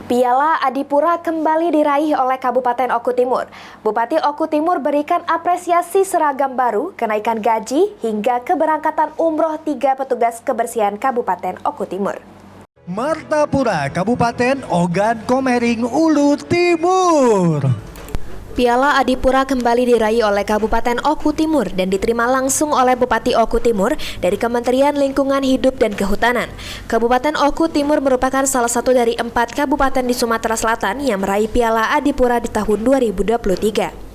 Piala Adipura kembali diraih oleh Kabupaten Oku Timur. Bupati Oku Timur berikan apresiasi seragam baru, kenaikan gaji, hingga keberangkatan umroh 3 petugas kebersihan Kabupaten Oku Timur. Martapura, Kabupaten Ogan Komering Ulu Timur. Piala Adipura kembali diraih oleh Kabupaten Oku Timur dan diterima langsung oleh Bupati Oku Timur dari Kementerian Lingkungan Hidup dan Kehutanan. Kabupaten Oku Timur merupakan salah satu dari 4 kabupaten di Sumatera Selatan yang meraih Piala Adipura di tahun 2023.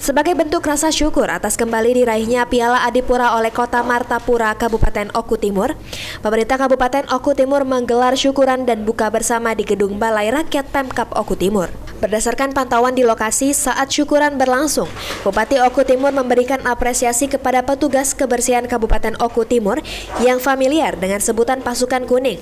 Sebagai bentuk rasa syukur atas kembali diraihnya Piala Adipura oleh Kota Martapura, Kabupaten Oku Timur, pemerintah Kabupaten Oku Timur menggelar syukuran dan buka bersama di Gedung Balai Rakyat Pemkab Oku Timur. Berdasarkan pantauan di lokasi saat syukuran berlangsung, Bupati Oku Timur memberikan apresiasi kepada petugas kebersihan Kabupaten Oku Timur yang familiar dengan sebutan pasukan kuning,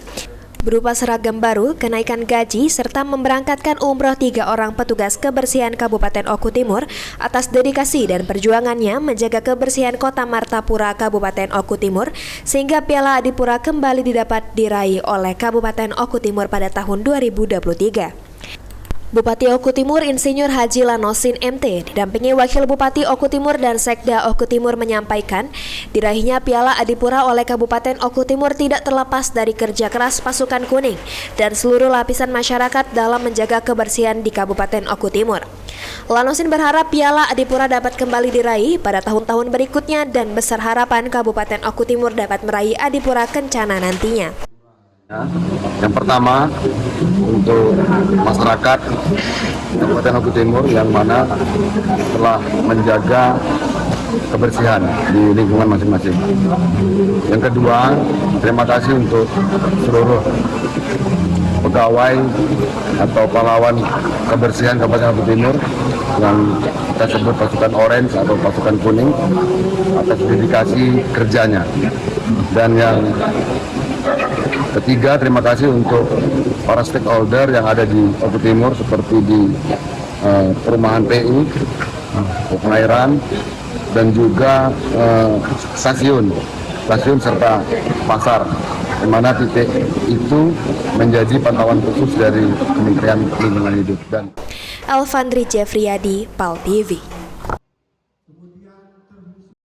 berupa seragam baru, kenaikan gaji, serta memberangkatkan umroh 3 orang petugas kebersihan Kabupaten Oku Timur atas dedikasi dan perjuangannya menjaga kebersihan Kota Martapura, Kabupaten Oku Timur, sehingga Piala Adipura kembali didapat diraih oleh Kabupaten Oku Timur pada tahun 2023. Bupati Oku Timur Insinyur Haji Lanosin MT didampingi Wakil Bupati Oku Timur dan Sekda Oku Timur menyampaikan diraihnya Piala Adipura oleh Kabupaten Oku Timur tidak terlepas dari kerja keras pasukan kuning dan seluruh lapisan masyarakat dalam menjaga kebersihan di Kabupaten Oku Timur. Lanosin berharap Piala Adipura dapat kembali diraih pada tahun-tahun berikutnya dan besar harapan Kabupaten Oku Timur dapat meraih Adipura Kencana nantinya. Yang pertama untuk masyarakat Kabupaten Oku Timur yang mana telah menjaga kebersihan di lingkungan masing-masing. Yang kedua, terima kasih untuk seluruh pegawai atau pahlawan kebersihan Kabupaten Oku Timur yang kita sebut pasukan orange atau pasukan kuning atas dedikasi kerjanya. Dan yang ketiga, terima kasih untuk para stakeholder yang ada di Oku Timur seperti di perumahan PU, pengairan, dan juga stasiun serta pasar, di mana titik itu menjadi pantauan khusus dari Kementerian Lingkungan Hidup. Alfandri Jeffriyadi, PAL TV.